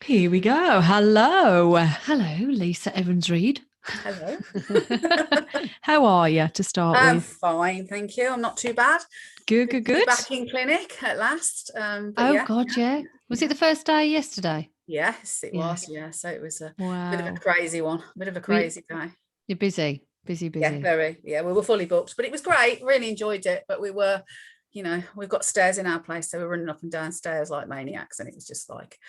Here we go. Hello. Hello, Lisa Evans-Reid. Hello. How are you to start I'm with? fine, thank you. I'm not too bad. Good. To be back in clinic at last. Yeah. Was it the first day yesterday? Yes, it Yeah. was. Yeah, so it was a bit of Wow. a crazy one. A bit of a crazy day. You're busy. Yeah, very. Yeah, we were fully booked, but it was great. Really enjoyed it. But we were, we've got stairs in our place, so we're running up and down stairs like maniacs, and it was just like,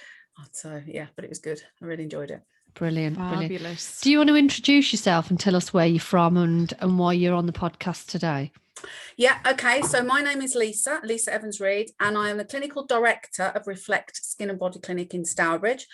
so yeah. But it was good. I really enjoyed it. Brilliant. Fabulous. Do you want to introduce yourself and tell us where you're from and why you're on the podcast today? Yeah, okay. So my name is Lisa Evans-Reid, and I am the clinical director of Reflect Skin and Body Clinic in Stourbridge.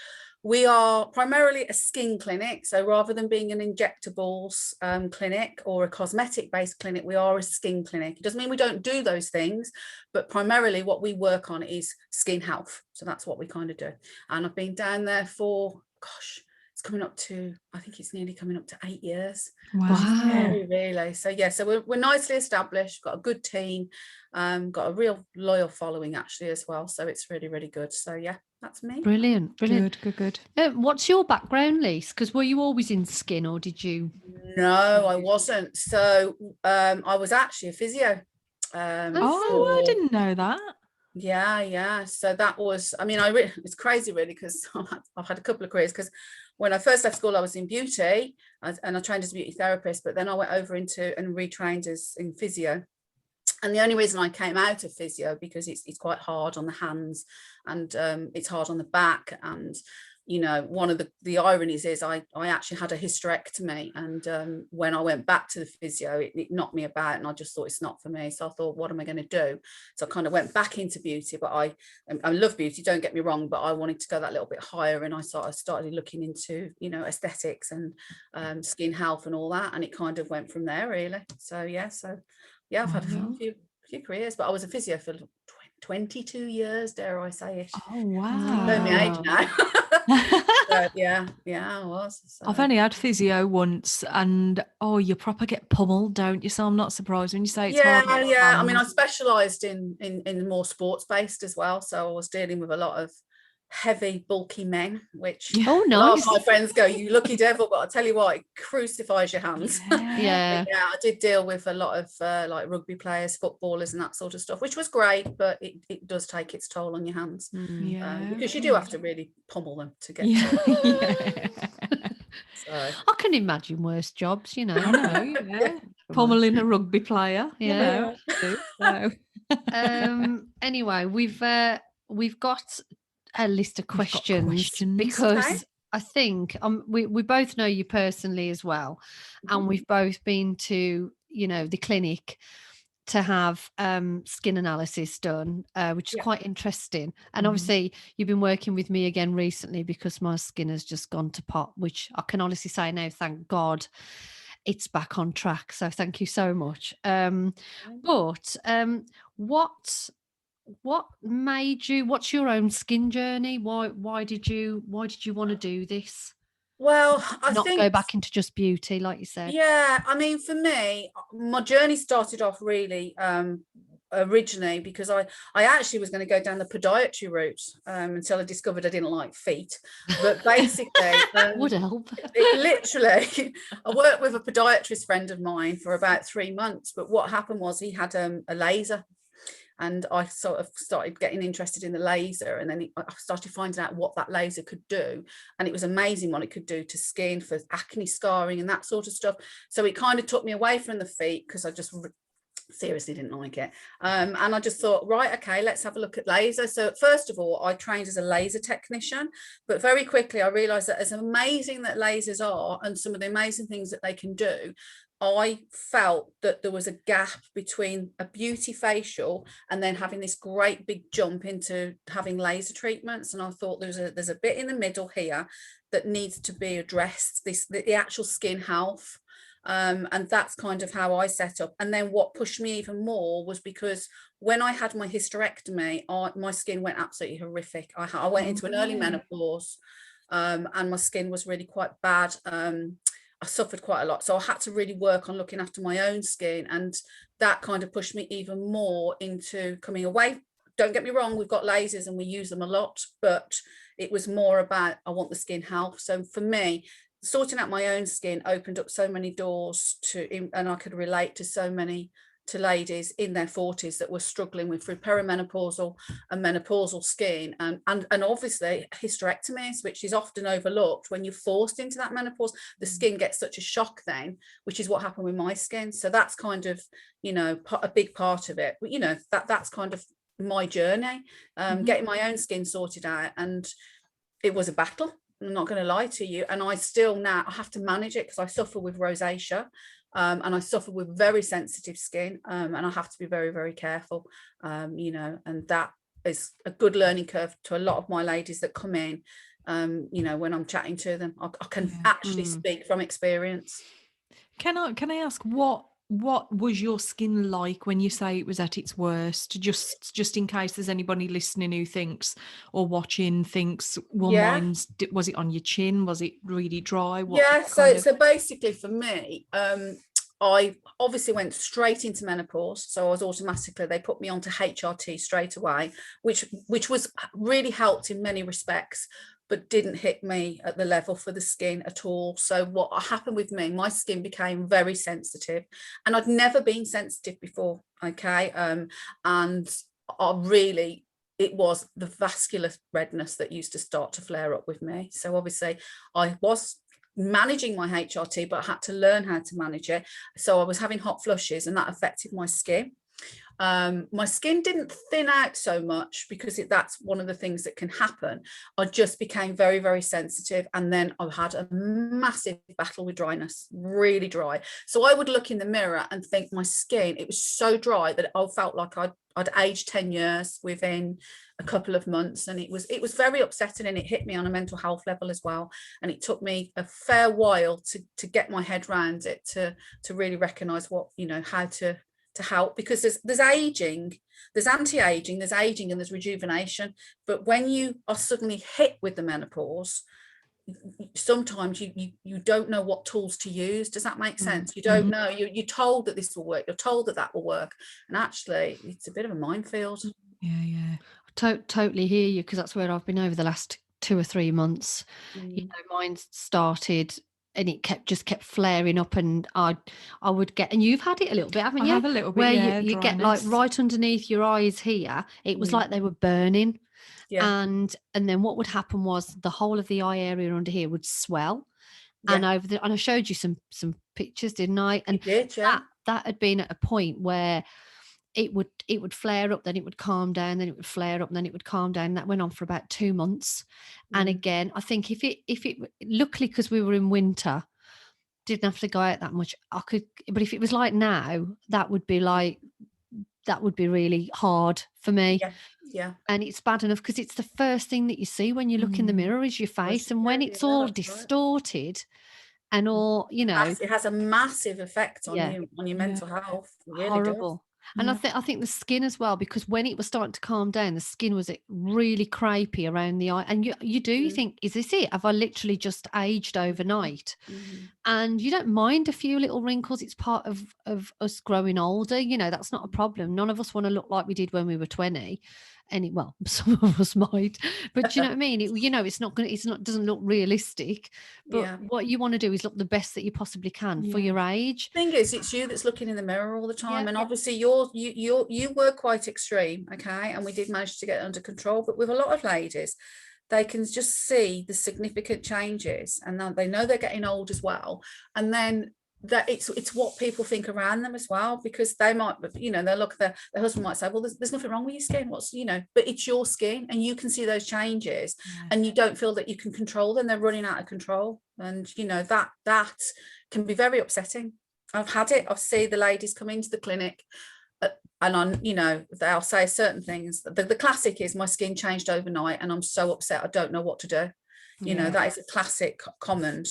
We are primarily a skin clinic. So rather than being an injectables clinic or a cosmetic-based clinic, we are a skin clinic. It doesn't mean we don't do those things, but primarily what we work on is skin health. So that's what we kind of do. And I've been down there for, I think it's nearly coming up to 8 years. Wow. Really. So yeah, so we're nicely established, got a good team, got a real loyal following actually as well. So it's really, really good. So yeah, that's me. Brilliant. Good. What's your background, Lisa? Because were you always in skin or did you? No, I wasn't. So I was actually a physio. I didn't know that. Yeah. So that was, it's crazy really, because I've had a couple of careers, because when I first left school, I was in beauty and I trained as a beauty therapist, but then I went over into and retrained as in physio. And the only reason I came out of physio, because it's quite hard on the hands and it's hard on the back. And, one of the ironies is I actually had a hysterectomy. And when I went back to the physio, it knocked me about, and I just thought it's not for me. So I thought, what am I going to do? So I kind of went back into beauty, but I love beauty, don't get me wrong, but I wanted to go that little bit higher. And I started looking into, aesthetics and skin health and all that. And it kind of went from there really. So yeah, I've had a few careers, but I was a physio for 22 years, dare I say it. Oh, wow. I know my age now. So, yeah, I was. So. I've only had physio once, and you proper get pummeled, don't you? So I'm not surprised when you say it's hard. Yeah. I specialised in more sports based as well. So I was dealing with a lot of heavy, bulky men, which nice. A lot of my friends go, "You lucky devil," but I tell you what, it crucifies your hands. Yeah. I did deal with a lot of like rugby players, footballers, and that sort of stuff, which was great, but it does take its toll on your hands. Because you do have to really pummel them to get. So. I can imagine worse jobs, I know, pummeling a rugby player. Anyway, we've got a list of questions because I think we both know you personally as well, and we've both been to the clinic to have skin analysis done, which is quite interesting. And obviously you've been working with me again recently because my skin has just gone to pot, which I can honestly say now, thank God it's back on track. So thank you so much. What made you, what's your own skin journey? Why did you want to do this? Well, I not think go back into just beauty, like you said. Yeah, for me, my journey started off really originally because I actually was going to go down the podiatry route until I discovered I didn't like feet. But basically, would help. Literally, I worked with a podiatrist friend of mine for about 3 months. But what happened was he had a laser. And I sort of started getting interested in the laser, and then I started finding out what that laser could do. And it was amazing what it could do to skin for acne scarring and that sort of stuff. So it kind of took me away from the feet because I just seriously didn't like it. And I just thought, right, okay, let's have a look at laser. So first of all, I trained as a laser technician, but very quickly I realized that as amazing that lasers are and some of the amazing things that they can do, I felt that there was a gap between a beauty facial and then having this great big jump into having laser treatments. And I thought there's a bit in the middle here that needs to be addressed, the actual skin health. And that's kind of how I set up. And then what pushed me even more was because when I had my hysterectomy, my skin went absolutely horrific. I went into an early menopause, and my skin was really quite bad. I suffered quite a lot. So I had to really work on looking after my own skin. And that kind of pushed me even more into coming away don't get me wrong, we've got lasers and we use them a lot, but it was more about, I want the skin health. So for me, sorting out my own skin opened up so many doors and I could relate to ladies in their 40s that were struggling with through perimenopausal and menopausal skin, and obviously hysterectomies, which is often overlooked. When you're forced into that menopause, the skin gets such a shock then, which is what happened with my skin. So that's kind of, you know, a big part of it. But you know, that's kind of my journey, getting my own skin sorted out, and it was a battle, I'm not going to lie to you. And I still now, I have to manage it because I suffer with rosacea. And I suffer with very sensitive skin, and I have to be very, very careful, you know, and that is a good learning curve to a lot of my ladies that come in, you know, when I'm chatting to them. I can actually speak from experience. Can I ask, what was your skin like when you say it was at its worst? Just in case there's anybody listening who thinks or watching thinks, well, mine's, was it on your chin? Was it really dry? So basically for me, I obviously went straight into menopause. So I was automatically, they put me onto HRT straight away, which was really helped in many respects, but didn't hit me at the level for the skin at all. So what happened with me, my skin became very sensitive, and I'd never been sensitive before. Okay. And it was the vascular redness that used to start to flare up with me. So obviously I was managing my HRT, but I had to learn how to manage it. So I was having hot flushes, and that affected my skin. My skin didn't thin out so much because that's one of the things that can happen. I just became very, very sensitive, and then I had a massive battle with dryness, really dry. So I would look in the mirror and think my skin, it was so dry that I felt like I'd aged 10 years within a couple of months, and it was very upsetting, and it hit me on a mental health level as well. And it took me a fair while to get my head around it, to really recognize what, you know, how to help, because there's aging, there's anti-aging, there's aging, and there's rejuvenation. But when you are suddenly hit with the menopause, sometimes you don't know what tools to use. Does that make sense? You don't know. You're told that this will work, you're told that will work, and actually it's a bit of a minefield. I totally hear you, because that's where I've been over the last 2 or 3 months. You know, mine started and it kept flaring up, and I would get, and you've had it a little bit, haven't you? I have a little bit, where you get like right underneath your eyes here, it was like they were burning. And then what would happen was the whole of the eye area under here would swell, and and I showed you some pictures, didn't I? And that had been at a point where it would flare up, then it would calm down, then it would flare up, and then it would calm down. That went on for about 2 months. And again, I think if it luckily, because we were in winter, didn't have to go out that much, I could, but if it was like now, that would be really hard for me. And it's bad enough because it's the first thing that you see when you look in the mirror is your face, and when it's all distorted and all, you know, it has a massive effect on your mental health. It really horrible does. And I think the skin as well, because when it was starting to calm down, the skin was really crepey around the eye, and you think, is this it? Have I literally just aged overnight? And you don't mind a few little wrinkles. It's part of us growing older. You know, that's not a problem. None of us want to look like we did when we were 20. Well, some of us might, but you know what I mean? Doesn't look realistic, but what you want to do is look the best that you possibly can for your age. The thing is, it's you that's looking in the mirror all the time. And obviously you were quite extreme. Okay. And we did manage to get it under control, but with a lot of ladies, they can just see the significant changes, and then they know they're getting old as well. And then that it's what people think around them as well, because they might, you know, they'll look, their husband might say, well, there's nothing wrong with your skin, what's, you know, but it's your skin, and you can see those changes, and you don't feel that you can control them. They're running out of control, and you know that can be very upsetting. I've had it. I've seen the ladies come into the clinic, and on, you know, they'll say certain things. The classic is, my skin changed overnight and I'm so upset, I don't know what to do. You know, that is a classic comment.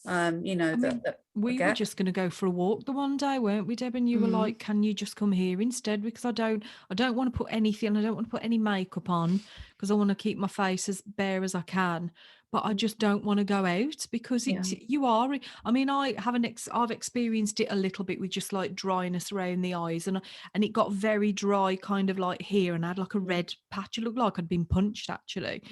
we were just going to go for a walk the one day, weren't we, Deb? And you were like, can you just come here instead, because I don't want to put anything, I don't want to put any makeup on, because I want to keep my face as bare as I can, but I just don't want to go out, because I've experienced it a little bit with just like dryness around the eyes, and it got very dry kind of like here, and I had like a red patch. It looked like I'd been punched actually.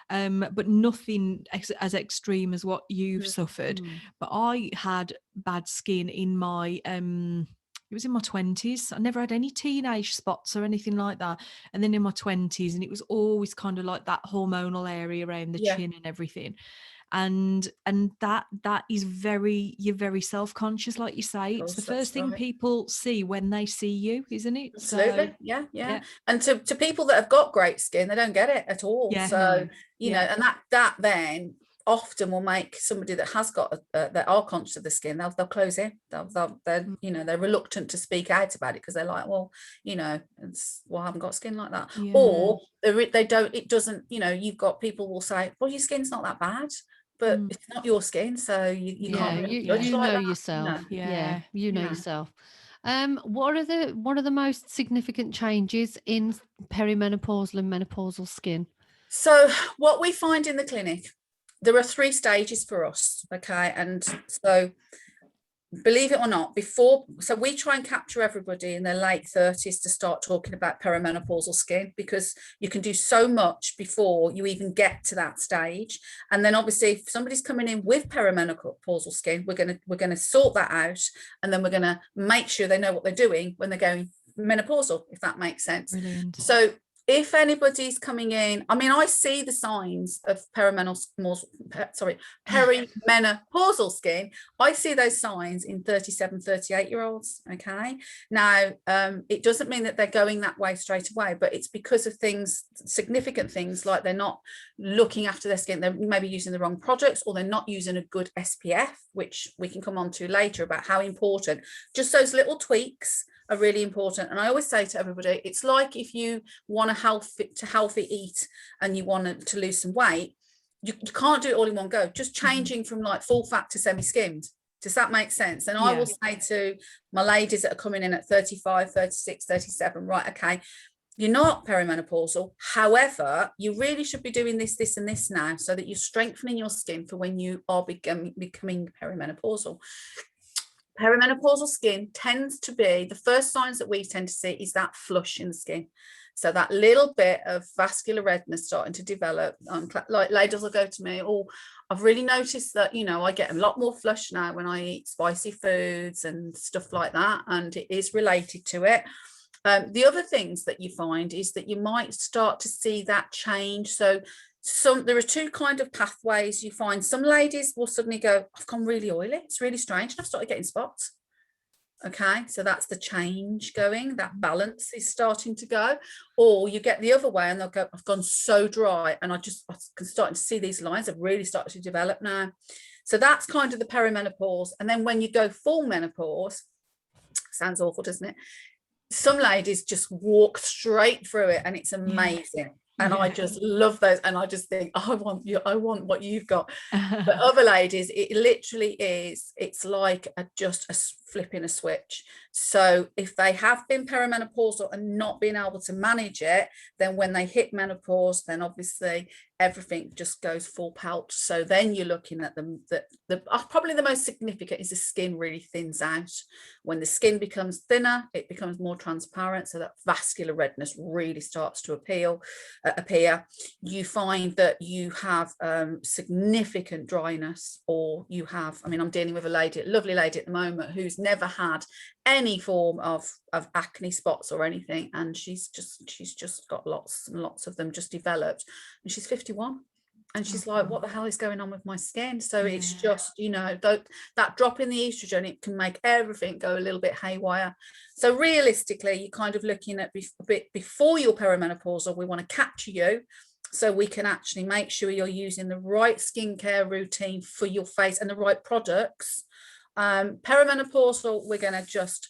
But nothing as extreme as what you've suffered. But I had bad skin in my it was in my 20s. I never had any teenage spots or anything like that. And then in my 20s, and it was always kind of like that hormonal area around the chin and everything. And that is you're very self-conscious, like you say. It's the first thing people see when they see you, isn't it? Absolutely. So, yeah. And to people that have got great skin, they don't get it at all. So you know, and that then often will make somebody that has got that are conscious of the skin, they'll close in. They're reluctant to speak out about it, because they're like, well, I haven't got skin like that, or they don't. It doesn't. You've got people will say, well, your skin's not that bad. But it's not your skin, so you can't really judge yourself. You know yourself. What are the most significant changes in perimenopausal and menopausal skin? So what we find in the clinic, there are 3 stages for us, okay? And so believe it or not, so we try and capture everybody in their late 30s to start talking about perimenopausal skin, because you can do so much before you even get to that stage. And then obviously if somebody's coming in with perimenopausal skin, we're going to sort that out, and then we're going to make sure they know what they're doing when they're going menopausal, if that makes sense. Brilliant. So if anybody's coming in, I mean, I see the signs of perimenopausal skin. I see those signs in 37, 38-year-olds. Okay. Now, it doesn't mean that they're going that way straight away, but it's because of significant things like they're not looking after their skin. They're maybe using the wrong products, or they're not using a good SPF, which we can come on to later about how important just those little tweaks are really important. And I always say to everybody, it's like if you want to healthy eat and you want to lose some weight, you can't do it all in one go. Just changing from like full fat to semi-skimmed. Does that make sense? And I will say to my ladies that are coming in at 35, 36, 37, right, okay, you're not perimenopausal. However, you really should be doing this, this, and this now, so that you're strengthening your skin for when you are becoming perimenopausal. Perimenopausal skin tends to be, the first signs that we tend to see is that flush in the skin. So that little bit of vascular redness starting to develop. Like ladies will go to me, oh, I've really noticed that, I get a lot more flush now when I eat spicy foods and stuff like that. And it is related to it. The other things that you find is that you might start to see that change. So there are 2 kind of pathways you find. Some ladies will suddenly go, I've gone really oily, it's really strange, and I've started getting spots. Okay, so that's the change going, that balance is starting to go. Or you get the other way and they'll go, I've gone so dry, and I'm starting to see these lines have really started to develop now. So that's kind of the perimenopause. And then when you go full menopause, sounds awful, doesn't it? Some ladies just walk straight through it, and it's amazing. And I just love those. And I just think, I want what you've got. But other ladies, it literally is, it's like just a flipping a switch. So if they have been perimenopausal and not been able to manage it, then when they hit menopause, then obviously everything just goes full pelt. So then you're looking at them, probably the most significant is the skin really thins out. When the skin becomes thinner, it becomes more transparent, so that vascular redness really starts to appear. You find that you have significant dryness, or you have, I'm dealing with a lovely lady at the moment who's never had any form of acne spots or anything, and she's just got lots and lots of them just developed, and she's 51, and she's like, what the hell is going on with my skin? So it's just, that drop in the estrogen, it can make everything go a little bit haywire. So realistically, you're kind of looking at a bit before you're perimenopausal, we want to capture you, so we can actually make sure you're using the right skincare routine for your face and the right products. Perimenopausal, we're going to just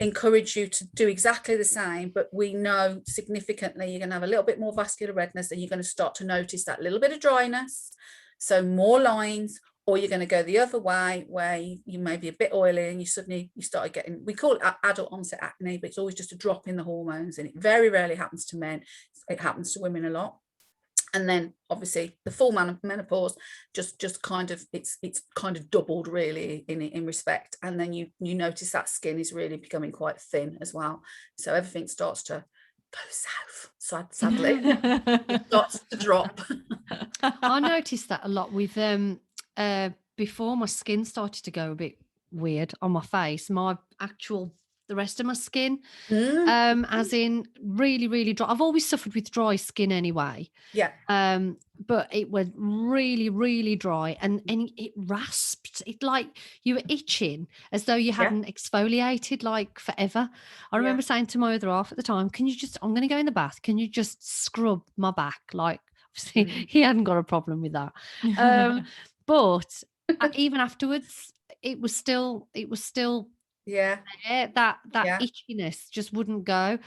encourage you to do exactly the same, but we know significantly you're going to have a little bit more vascular redness, and you're going to start to notice that little bit of dryness, so more lines, or you're going to go the other way where you may be a bit oily and you started getting, we call it adult onset acne, but it's always just a drop in the hormones, and it very rarely happens to men. It happens to women a lot. And then obviously the full menopause just kind of, it's kind of doubled really in respect. And then you notice that skin is really becoming quite thin as well. So everything starts to go south, sadly. It starts to drop. I noticed that a lot with before my skin started to go a bit weird on my face, the rest of my skin, as in really, really dry. I've always suffered with dry skin anyway. Yeah. But it was really, really dry, and it rasped. It like you were itching as though you hadn't exfoliated like forever. I remember saying to my other half at the time, I'm going to go in the bath. Can you just scrub my back? Like, obviously he hadn't got a problem with that. But even afterwards, it was still there, that itchiness just wouldn't go.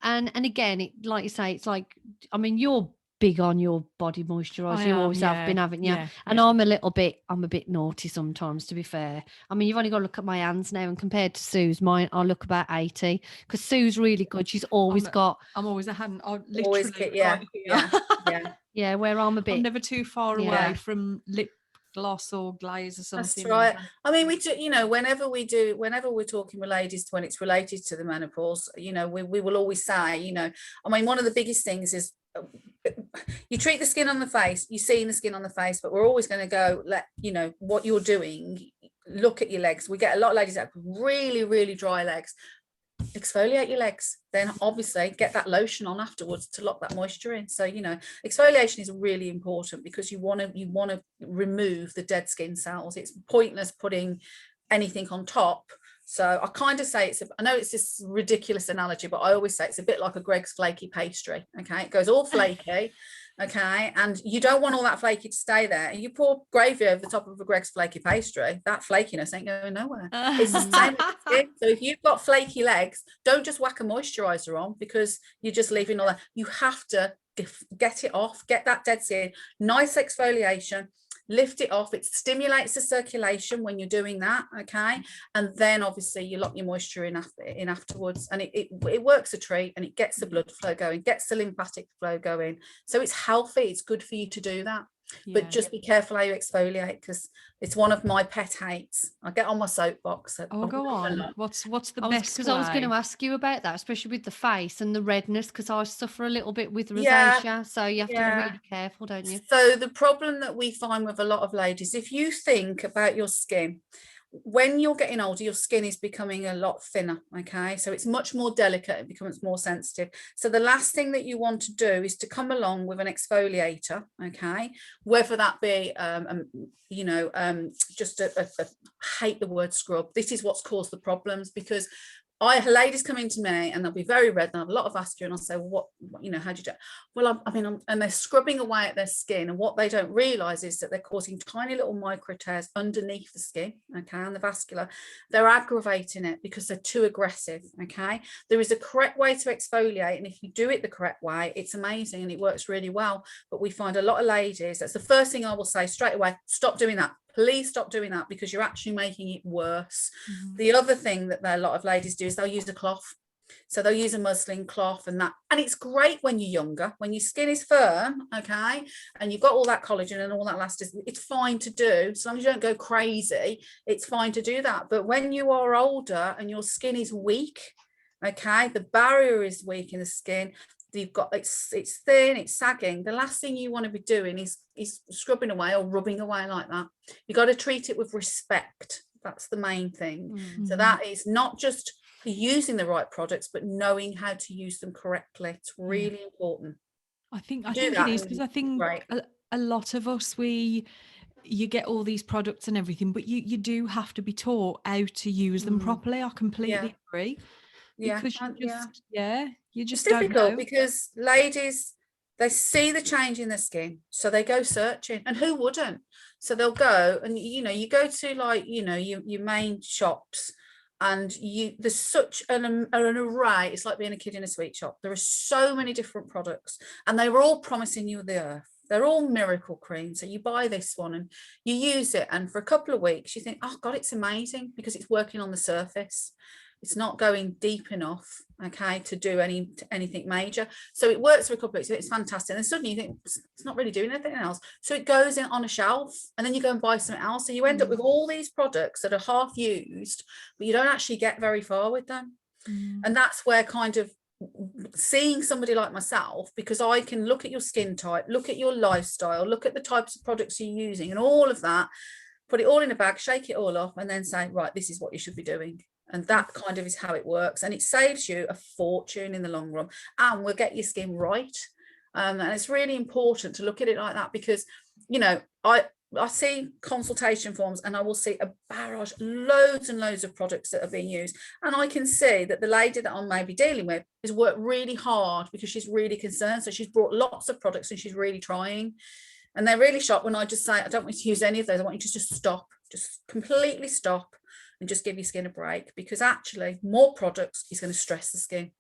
And again, it, like you say, it's like, I mean, you're big on your body moisturizer. You always have been, haven't you? And I'm a bit naughty sometimes, to be fair. I mean, you've only got to look at my hands now, and compared to Sue's, mine, I look about 80, because Sue's really good. She's always I'm always a hand. I literally always where I'm a bit. I'm never too far away from lip gloss or glaze or something. That's right. I mean, we do, whenever we're talking with ladies when it's related to the menopause, we will always say, I mean, one of the biggest things is you treat the skin on the face, you see the skin on the face, but we're always going to go, what you're doing, look at your legs. We get a lot of ladies that have really, really dry legs. Exfoliate your legs, then obviously get that lotion on afterwards to lock that moisture in. So exfoliation is really important, because you want to remove the dead skin cells. It's pointless putting anything on top. So I kind of say I know it's this ridiculous analogy, but I always say it's a bit like a Greg's flaky pastry. Okay, it goes all flaky. Okay, and you don't want all that flaky to stay there. And you pour gravy over the top of a Greg's flaky pastry, that flakiness ain't going nowhere. It's the same with skin. So if you've got flaky legs, don't just whack a moisturizer on, because you're just leaving all that. You have to get it off, get that dead skin, nice exfoliation, lift it off. It stimulates the circulation when you're doing that. Okay, and then obviously you lock your moisture in afterwards, and it works a treat, and it gets the blood flow going, gets the lymphatic flow going. So it's healthy, it's good for you to do that. But just be careful how you exfoliate, because it's one of my pet hates. I get on my soapbox. Go on. What's the best? Because I was going to ask you about that, especially with the face and the redness, because I suffer a little bit with rosacea. So you have to be really careful, don't you? So the problem that we find with a lot of ladies, if you think about your skin, when you're getting older, your skin is becoming a lot thinner. Okay, so it's much more delicate, it becomes more sensitive. So the last thing that you want to do is to come along with an exfoliator. Okay, whether that be just I hate the word scrub. This is what's caused the problems, because ladies come into me and they'll be very red, and I have a lot of vascular, and I'll say, well, how do you do it? Well, and they're scrubbing away at their skin, and what they don't realize is that they're causing tiny little micro tears underneath the skin, okay, and the vascular. They're aggravating it because they're too aggressive. Okay, there is a correct way to exfoliate, and if you do it the correct way, it's amazing and it works really well. But we find a lot of ladies, that's the first thing I will say straight away: stop doing that. Please stop doing that, because you're actually making it worse. The other thing that a lot of ladies do is they'll use a cloth. So they'll use a muslin cloth, and it's great when you're younger, when your skin is firm, okay, and you've got all that collagen and all that elasticity. It's fine to do, as long as you don't go crazy. It's fine to do that. But when you are older and your skin is weak, okay, the barrier is weak in the skin, you've got it's thin, it's sagging, the last thing you want to be doing is scrubbing away or rubbing away like that. You got to treat it with respect. That's the main thing. So that is not just using the right products, but knowing how to use them correctly. It's really important. I think it is, because I think a lot of us, you get all these products and everything, but you do have to be taught how to use them properly. I completely agree. Because you just it's difficult, because ladies, they see the change in their skin, so they go searching, and who wouldn't? So they'll go, and you go to your main shops, and there's such an array. It's like being a kid in a sweet shop. There are so many different products, and they were all promising you the earth. They're all miracle creams. So you buy this one and you use it, and for a couple of weeks you think, oh God, it's amazing, because it's working on the surface. It's not going deep enough, okay, to do anything major. So it works for a couple of weeks. It's fantastic. And then suddenly you think it's not really doing anything else. So it goes in on a shelf, and then you go and buy something else. So you end up with all these products that are half used, but you don't actually get very far with them. And that's where kind of seeing somebody like myself, because I can look at your skin type, look at your lifestyle, look at the types of products you're using and all of that, put it all in a bag, shake it all up, and then say, right, this is what you should be doing. And that kind of is how it works. And it saves you a fortune in the long run, and will get your skin right. And it's really important to look at it like that, because, you know, I see consultation forms and I will see a barrage, loads and loads of products that are being used. And I can see that the lady that I'm maybe dealing with has worked really hard because she's really concerned. So she's brought lots of products and she's really trying. And they're really shocked when I just say, I don't want you to use any of those. I want you to just stop, just completely stop, and just give your skin a break, because actually more products is going to stress the skin,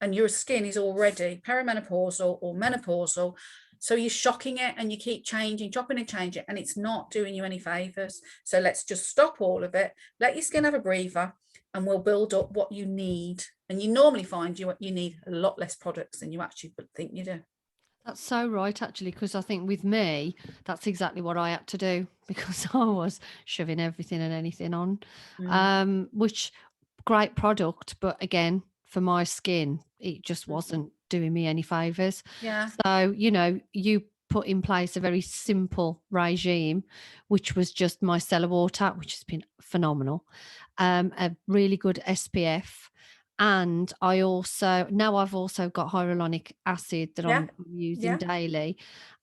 and your skin is already perimenopausal or menopausal. So you're shocking it and you keep changing, chopping and changing, and it's not doing you any favors. So let's just stop all of it. Let your skin have a breather, and we'll build up what you need. And you normally find you need a lot less products than you actually think you do. That's so right, actually, because I think with me, that's exactly what I had to do, because I was shoving everything and anything on, which great product. But again, for my skin, it just wasn't doing me any favors. Yeah. So, you know, you put in place a very simple regime, which was just micellar water, which has been phenomenal, a really good SPF. And I've also got hyaluronic acid that I'm using daily,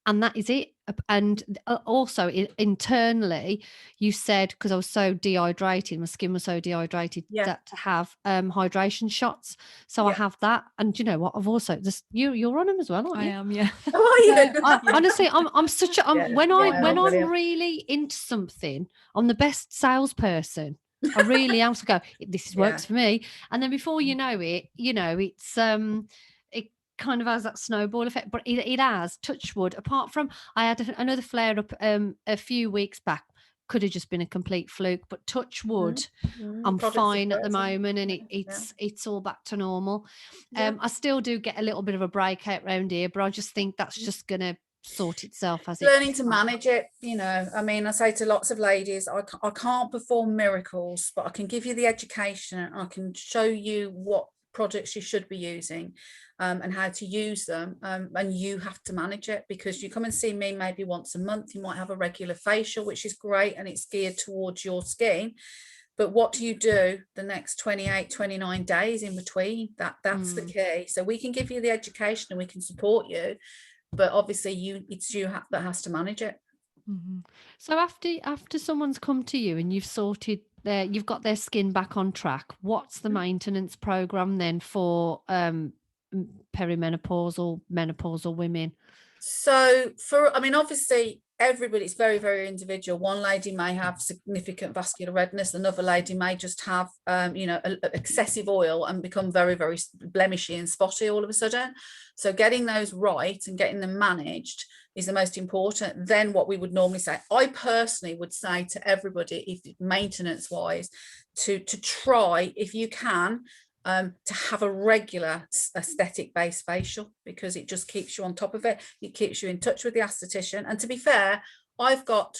and that is it. And also internally, you said, because I was so dehydrated, my skin was so dehydrated, that to have hydration shots. So I have that, and you know what? I've also you're on them as well, aren't you? I am, yeah. Oh, yeah. Honestly, I'm such a when I'm really into something, I'm the best salesperson. I really am. To go, this works for me, and then before you know it, it's it kind of has that snowball effect. But it has, touch wood. Apart from I had another flare up a few weeks back, could have just been a complete fluke. But touch wood, I'm fine at the moment, and it's all back to normal. I still do get a little bit of a breakout round here, but I just think that's just gonna sort itself as learning to manage it. You know, I mean, I say to lots of ladies, I can't perform miracles, but I can give you the education, and I can show you what products you should be using, and how to use them, and you have to manage it, because you come and see me maybe once a month, you might have a regular facial, which is great, and it's geared towards your skin. But what do you do the next 28, 29 days in between? That's the key. So we can give you the education and we can support you, but obviously it's you that has to manage it. So after someone's come to you and you've got their skin back on track, what's the maintenance program then for perimenopausal, menopausal women? So obviously everybody's very, very individual. One lady may have significant vascular redness, another lady may just have excessive oil and become very, very blemishy and spotty all of a sudden. So getting those right and getting them managed is the most important. Then what we would normally say, I personally would say to everybody, if maintenance wise, to try, if you can, to have a regular aesthetic based facial, because it just keeps you on top of it. It keeps you in touch with the aesthetician. And to be fair, I've got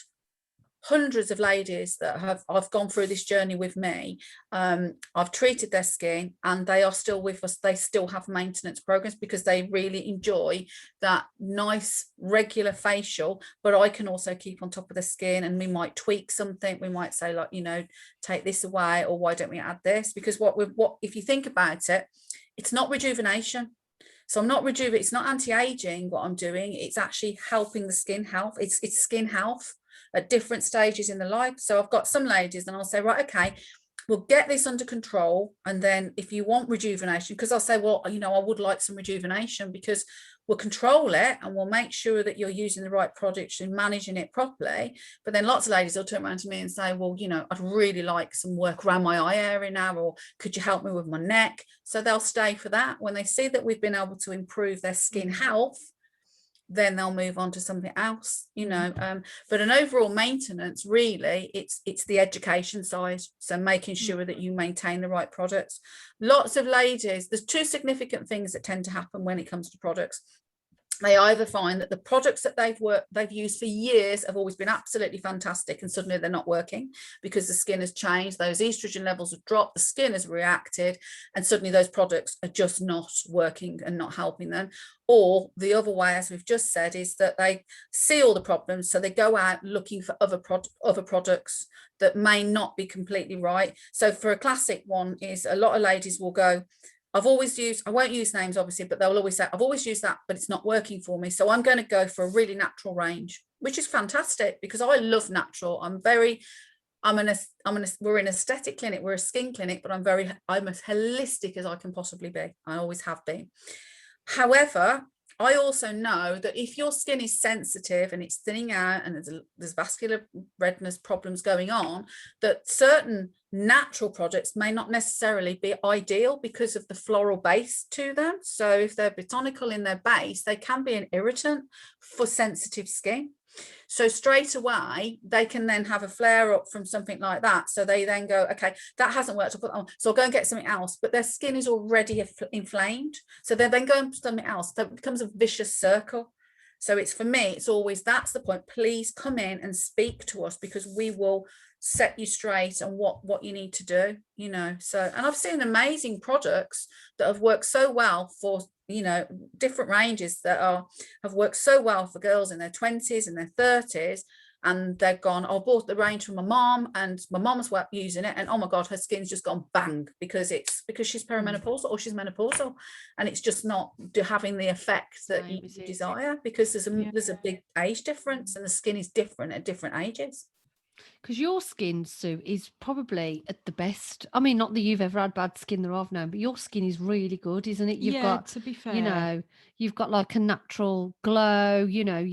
hundreds of ladies that I've gone through this journey with me. I've treated their skin and they are still with us. They still have maintenance programs because they really enjoy that nice regular facial, but I can also keep on top of the skin, and we might tweak something. We might say, like, take this away, or why don't we add this? Because what if you think about it, it's not rejuvenation. So I'm not it's not anti-aging what I'm doing. It's actually helping the skin health. It's skin health at different stages in the life. So I've got some ladies and I'll say, right, okay, we'll get this under control. And then if you want rejuvenation, because I'll say, well, I would like some rejuvenation, because we'll control it and we'll make sure that you're using the right products and managing it properly. But then lots of ladies will turn around to me and say, well, I'd really like some work around my eye area now, or could you help me with my neck? So they'll stay for that. When they see that we've been able to improve their skin health, then they'll move on to something else, you know. But an overall maintenance, really, it's the education side. So making sure that you maintain the right products. Lots of ladies, there's two significant things that tend to happen when it comes to products. They either find that the products that they've used for years have always been absolutely fantastic, and suddenly they're not working because the skin has changed, those estrogen levels have dropped, the skin has reacted, and suddenly those products are just not working and not helping them. Or the other way, as we've just said, is that they see all the problems, so they go out looking for other products that may not be completely right. So for a classic one is, a lot of ladies will go, I've always used, I won't use names obviously, but they'll always say, I've always used that, but it's not working for me. So I'm going to go for a really natural range, which is fantastic because I love natural. We're an aesthetic clinic, we're a skin clinic, but I'm as holistic as I can possibly be. I always have been. However, I also know that if your skin is sensitive and it's thinning out and there's vascular redness problems going on, that certain natural products may not necessarily be ideal because of the floral base to them. So if they're botanical in their base, they can be an irritant for sensitive skin. So straight away, they can then have a flare up from something like that. So they then go, okay, that hasn't worked, I'll put that on, so I'll go and get something else. But their skin is already inflamed. So they're then going for something else. So it becomes a vicious circle. So it's, for me, it's always, that's the point. Please come in and speak to us because we will set you straight on what you need to do, you know. So, and I've seen amazing products that have worked so well for, you know, different ranges that have worked so well for girls in their 20s and their 30s, and they've gone, I bought the range from my mom and my mom's using it, and oh my god, her skin's just gone bang because she's perimenopausal or she's menopausal, and it's just not having the effect that you desire because there's a big age difference and the skin is different at different ages. Because your skin, Sue, is probably at the best. I mean, not that you've ever had bad skin that I've known, but your skin is really good, isn't it? You've got, to be fair, you know, you've got like a natural glow. You know,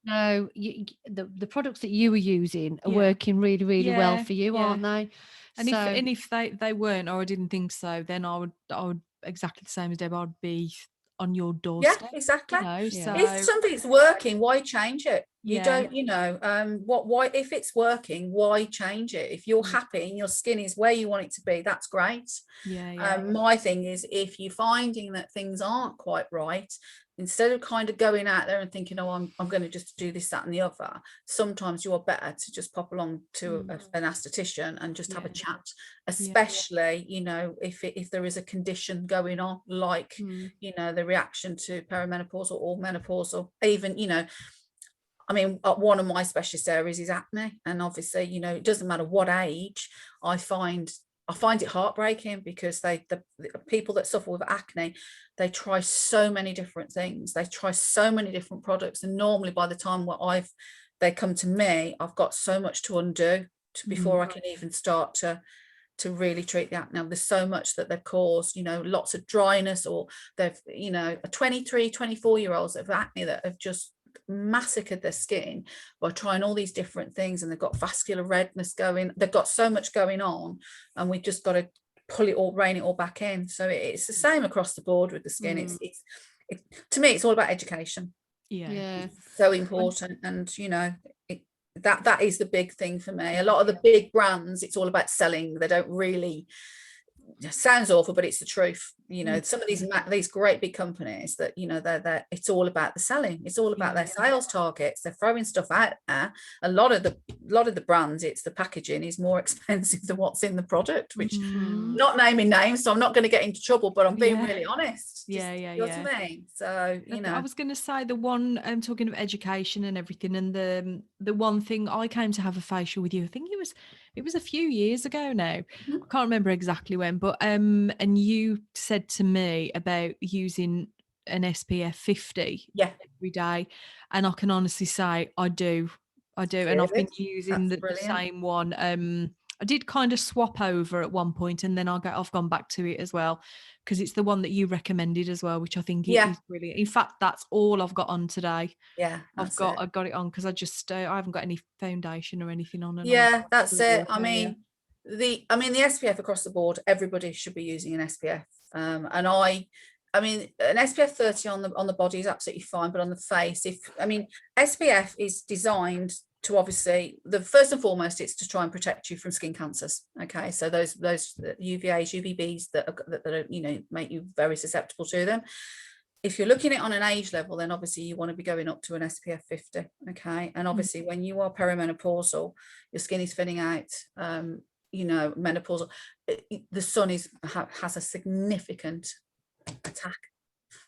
the products that you were using are working really, really well for you, aren't they? And if they weren't, or I didn't think so, then I would exactly the same as Deb. I'd be on your doorstep. Yeah, exactly. You know, so if something's working, why change it? You don't, you know, why, if it's working, why change it? If you're happy and your skin is where you want it to be, that's great. My thing is, if you're finding that things aren't quite right, instead of kind of going out there and thinking, oh, I'm going to just do this, that and the other, sometimes you're better to just pop along to an aesthetician and just have a chat, especially, you know, if there is a condition going on, like, you know, the reaction to perimenopausal or menopausal, even, you know, I mean, one of my specialist areas is acne, and obviously, you know, it doesn't matter what age. I find it heartbreaking because the people that suffer with acne, they try so many different things, they try so many different products, and normally by the time they come to me, I've got so much to undo before I can even start to really treat the acne. There's so much that they've caused, you know, lots of dryness, or they've, you know, 23, 24-year-olds that have acne that have just massacred their skin by trying all these different things, and they've got vascular redness going, they've got so much going on, and we've just got to rein it all back in. So it's the same across the board with the skin. It's to me, it's all about education. It's so important. And you know, that is the big thing for me. A lot of the big brands, it's all about selling. They don't really, it sounds awful, but it's the truth. You know, some of these great big companies that, you know, they're it's all about the selling, it's all about their sales targets. They're throwing stuff out there. A lot of the brands, it's the packaging is more expensive than what's in the product, which not naming names, so I'm not going to get into trouble, but I'm being really honest. You know what I mean? So, you know, I was going to say, the one talking of education and everything, and the one thing, I came to have a facial with you, I think it was a few years ago now, I can't remember exactly when, but and you said to me about using an SPF 50 every day, and I can honestly say I do and I've been using the same one. I did kind of swap over at one point, and then I've gone back to it as well, because it's the one that you recommended as well, which I think is brilliant. In fact, that's all I've got on today. I've got it on because I just I haven't got any foundation or anything on. And that's it. I mean, the SPF across the board, everybody should be using an SPF. And I mean, an SPF 30 on the body is absolutely fine, but on the face, SPF is designed to, obviously, the first and foremost, it's to try and protect you from skin cancers. Okay, so those UVAs, UVBs that are, make you very susceptible to them. If you're looking at it on an age level, then obviously you want to be going up to an SPF 50. Okay, and obviously when you are perimenopausal, your skin is thinning out. Menopausal, the sun has a significant attack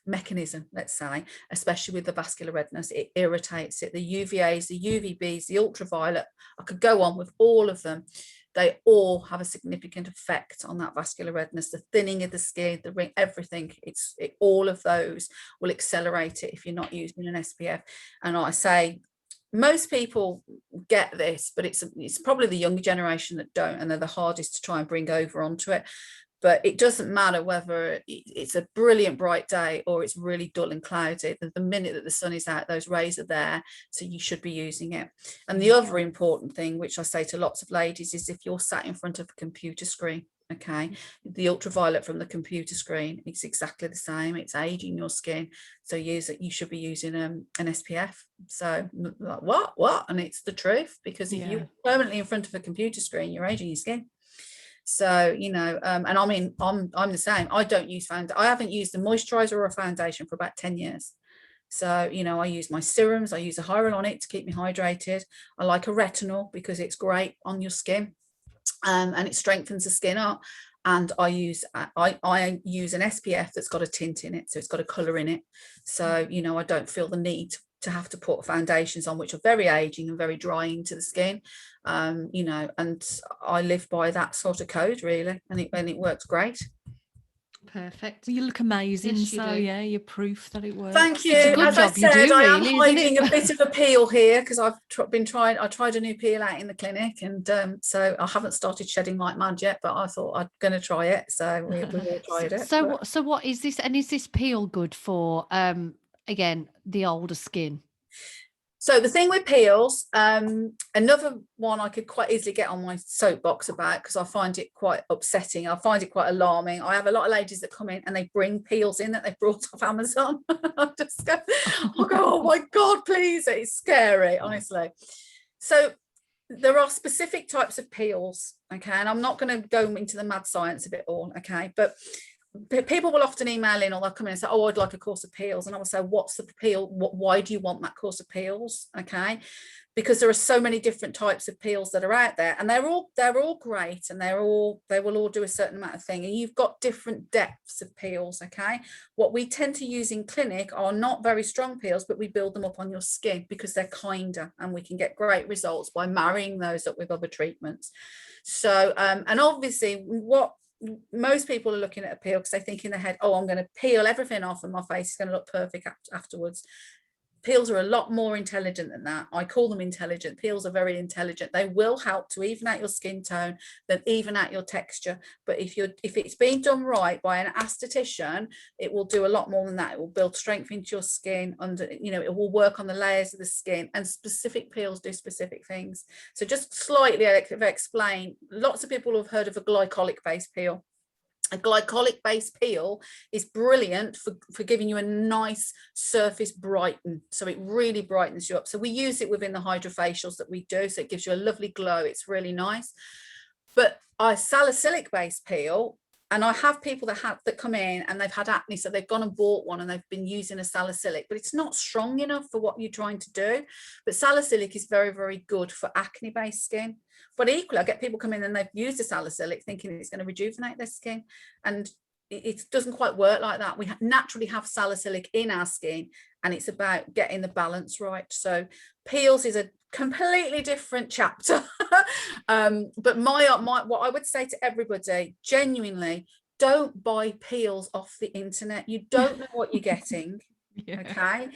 mechanism, let's say, especially with the vascular redness. It irritates it. The UVAs, the UVBs, the ultraviolet, I could go on with all of them. They all have a significant effect on that vascular redness, the thinning of the skin, the ring, everything. All of those will accelerate it if you're not using an SPF. And I say, most people get this, but it's probably the younger generation that don't, and they're the hardest to try and bring over onto it. But it doesn't matter whether it's a brilliant bright day or it's really dull and cloudy. The minute that the sun is out, those rays are there, so you should be using it. And the other important thing, which I say to lots of ladies, is if you're sat in front of a computer screen, okay, the ultraviolet from the computer screen, it's exactly the same. It's aging your skin, so you should be using an SPF. So like, what? And it's the truth, because if you're permanently in front of a computer screen, you're aging your skin. So, and I mean, I'm the same. I don't use I haven't used a moisturizer or a foundation for about 10 years. So, I use my serums. I use a hyaluronic to keep me hydrated. I like a retinol because it's great on your skin, and it strengthens the skin up. And I use an SPF that's got a tint in it, so it's got a color in it. So, I don't feel the need to have to put foundations on, which are very aging and very drying to the skin. And I live by that sort of code, really, and it works great. Perfect. Well, you look amazing. Yes, you so do. yeah, you're proof that it works. Thank you. It's a good As job I said, you do, I am really, hiding a bit of a peel here because I've tried a new peel out in the clinic, and so I haven't started shedding like mad yet, but I thought I'm going to try it, so we all tried it. So what is this, and is this peel good for again the older skin? So the thing with peels, another one I could quite easily get on my soapbox about, because I find it quite upsetting. I find it quite alarming. I have a lot of ladies that come in and they bring peels in that they've brought off Amazon. I go, oh my God, please. It's scary, honestly. So there are specific types of peels, okay? And I'm not going to go into the mad science of it all, okay? But people will often email in, or they'll come in and say, oh, I'd like a course of peels. And I will say, what's the peel? Why do you want that course of peels? Okay, because there are so many different types of peels that are out there, and they're all great, and they will all do a certain amount of thing, and you've got different depths of peels. Okay, what we tend to use in clinic are not very strong peels, but we build them up on your skin because they're kinder, and we can get great results by marrying those up with other treatments. So and obviously what most people are looking at a peel because they think in their head, oh, I'm going to peel everything off and my face is going to look perfect afterwards. Peels are a lot more intelligent than that. I call them intelligent. Peels are very intelligent. They will help to even out your skin tone, then even out your texture. But if it's being done right by an aesthetician, it will do a lot more than that. It will build strength into your skin. It will work on the layers of the skin, and specific peels do specific things. So just slightly explain. Lots of people have heard of a glycolic based peel. A glycolic based peel is brilliant for giving you a nice surface brighten. So it really brightens you up. So we use it within the hydrofacials that we do. So it gives you a lovely glow. It's really nice. But our salicylic based peel, and I have people that come in and they've had acne, so they've gone and bought one and they've been using a salicylic, but it's not strong enough for what you're trying to do. But salicylic is very, very good for acne based skin. But equally, I get people come in and they've used a salicylic thinking it's going to rejuvenate their skin, and it doesn't quite work like that. We naturally have salicylic in our skin, and it's about getting the balance right. So peels is a completely different chapter. But what I would say to everybody, genuinely, don't buy peels off the internet. You don't know what you're getting. Okay,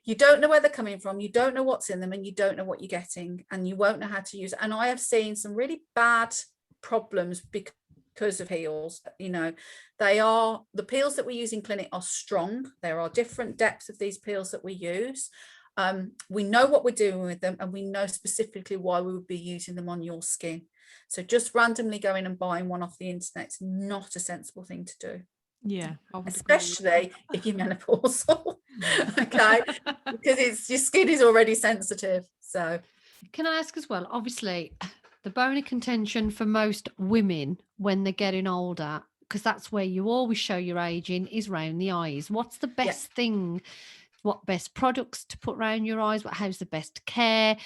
you don't know where they're coming from, you don't know what's in them, and you don't know what you're getting, and you won't know how to use it. And I have seen some really bad problems because of peels. The peels that we use in clinic are strong. There are different depths of these peels that we use. We know what we're doing with them, and we know specifically why we would be using them on your skin. So just randomly going and buying one off the internet is not a sensible thing to do. Yeah, especially if you're menopausal. Okay, because your skin is already sensitive. So can I ask as well, obviously the bone of contention for most women when they're getting older, because that's where you always show your aging, is round the eyes. What's the best thing? What best products to put around your eyes? How's the best care,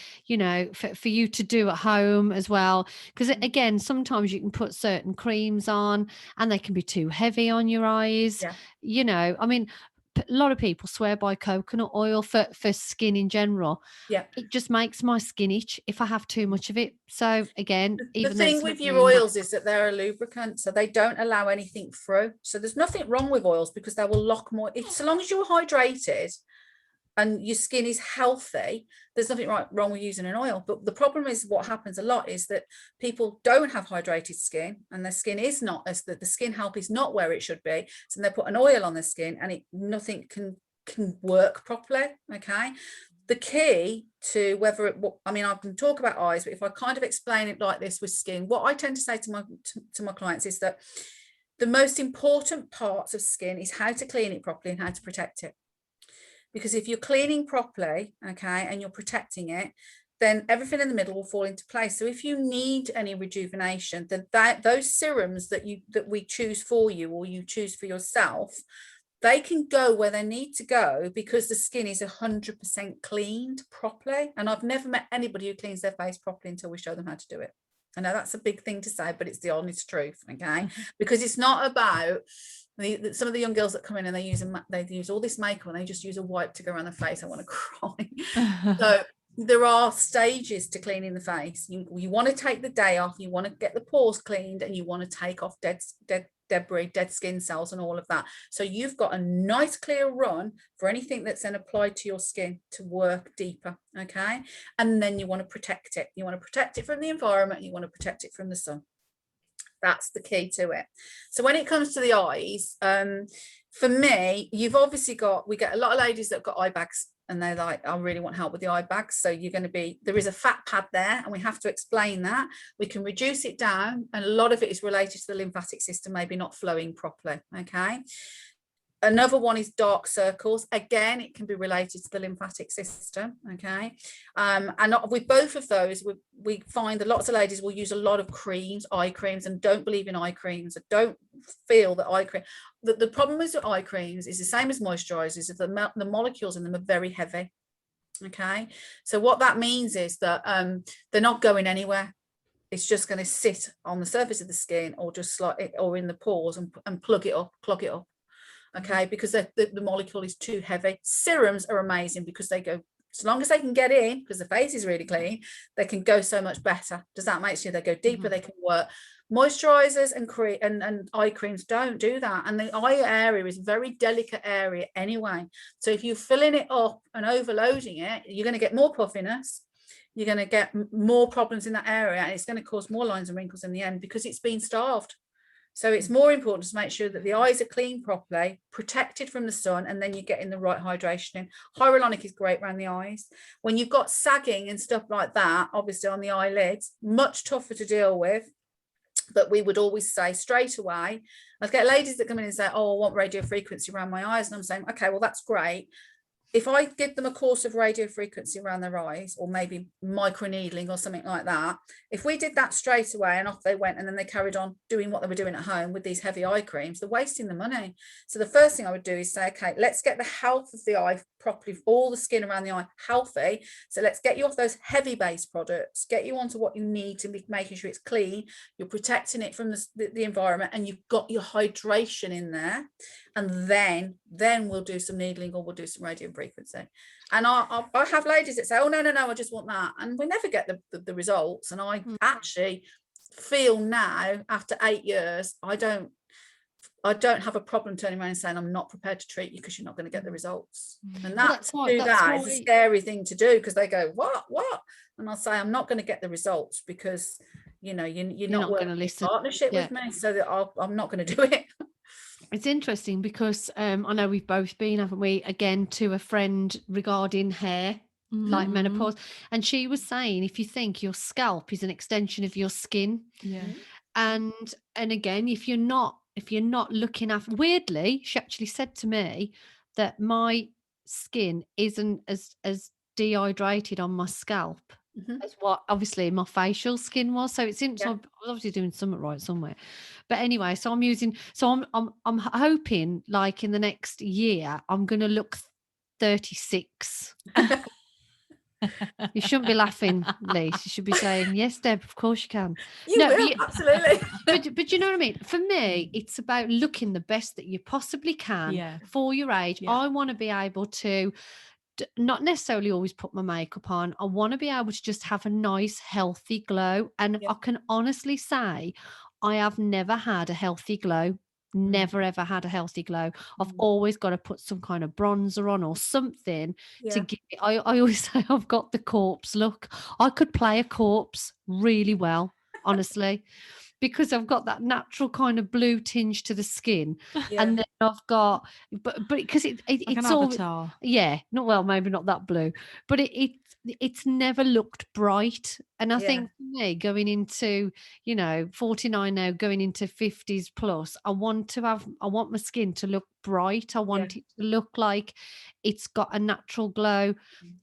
for you to do at home as well? Because again, sometimes you can put certain creams on and they can be too heavy on your eyes. I mean, a lot of people swear by coconut oil for skin in general. It just makes my skin itch if I have too much of it. So again, the thing with your oils is that they're a lubricant, so they don't allow anything through. So there's nothing wrong with oils because they will lock more. So long as you're hydrated and your skin is healthy, there's nothing wrong with using an oil. But the problem is, what happens a lot is that people don't have hydrated skin, and their skin is not, as the skin health is not where it should be. So they put an oil on their skin and nothing can work properly. Okay. The key to I can talk about eyes, but if I kind of explain it like this with skin, what I tend to say to my clients is that the most important parts of skin is how to clean it properly and how to protect it. Because if you're cleaning properly, okay, and you're protecting it, then everything in the middle will fall into place. So if you need any rejuvenation, then those serums that we choose for you, or you choose for yourself, they can go where they need to go because the skin is 100% cleaned properly. And I've never met anybody who cleans their face properly until we show them how to do it. I know that's a big thing to say, but it's the honest truth, okay? Because it's not about some of the young girls that come in and they use all this makeup and they just use a wipe to go around the face. I want to cry. So there are stages to cleaning the face. You want to take the day off, you want to get the pores cleaned, and you want to take off dead debris, dead skin cells, and all of that. So you've got a nice clear run for anything that's then applied to your skin to work deeper. Okay. And then you want to protect it. You want to protect it from the environment. You want to protect it from the sun. That's the key to it. So when it comes to the eyes, for me, we get a lot of ladies that have got eye bags, and they're like, I really want help with the eye bags. So there is a fat pad there, and we have to explain that. We can reduce it down, and a lot of it is related to the lymphatic system maybe not flowing properly. Okay. Another one is dark circles. Again, it can be related to the lymphatic system. Okay. And with both of those, we find that lots of ladies will use a lot of creams, eye creams, and don't believe in eye creams. I don't feel that eye cream. The problem with eye creams is the same as moisturizers, is that the molecules in them are very heavy. Okay. So what that means is that they're not going anywhere. It's just going to sit on the surface of the skin, or just or in the pores and clog it up. Okay, because the molecule is too heavy. Serums are amazing because they go, as long as they can get in, because the face is really clean, they can go so much better. Does that make sense? They go deeper, they can work. Moisturizers and eye creams don't do that. And the eye area is a very delicate area anyway. So if you're filling it up and overloading it, you're going to get more puffiness. You're going to get more problems in that area, and it's going to cause more lines and wrinkles in the end because it's been starved. So it's more important to make sure that the eyes are clean properly, protected from the sun, and then you're getting the right hydration in. Hyaluronic is great around the eyes. When you've got sagging and stuff like that, obviously on the eyelids, much tougher to deal with. But we would always say straight away, I'd get ladies that come in and say, oh, I want radio frequency around my eyes. And I'm saying, okay, well, that's great. If I give them a course of radio frequency around their eyes, or maybe microneedling or something like that, if we did that straight away and off they went, and then they carried on doing what they were doing at home with these heavy eye creams, they're wasting the money. So the first thing I would do is say, okay, let's get the health of the eye properly, all the skin around the eye healthy. So let's get you off those heavy base products, get you onto what you need to be making sure it's clean, you're protecting it from the environment, and you've got your hydration in there. And then we'll do some needling, or we'll do some radio frequency. And I have ladies that say, oh, no, I just want that. And we never get the results. And I actually feel now, after 8 years, I don't have a problem turning around and saying, I'm not prepared to treat you because you're not going to get the results. And that's a scary thing to do, because they go, what? And I'll say, I'm not going to get the results because, you're not working in partnership with me, so that I'm not going to do it. It's interesting because I know we've both been, haven't we, again, to a friend regarding hair, like menopause. And she was saying, if you think your scalp is an extension of your skin, and again, if you're not not looking after, weirdly, she actually said to me that my skin isn't as dehydrated on my scalp as what obviously my facial skin was. So it seems I was obviously doing something right somewhere. But anyway, so I'm hoping like in the next year I'm gonna look 36. You shouldn't be laughing, Lise. You should be saying, yes, Deb, of course you can. You will, absolutely. But you know what I mean? For me, it's about looking the best that you possibly can for your age. I want to be able to not necessarily always put my makeup on. I want to be able to just have a nice, healthy glow. And I can honestly say, I have never had a healthy glow. Never ever had a healthy glow. I've always got to put some kind of bronzer on or something to give it. I always say I've got the corpse look. I could play a corpse really well, honestly, because I've got that natural kind of blue tinge to the skin. And then I've got, but because it's all, not well, maybe not that blue, but it's never looked bright. And I think for me, going into, 49 now, going into 50s plus, I want my skin to look bright. I want it to look like it's got a natural glow.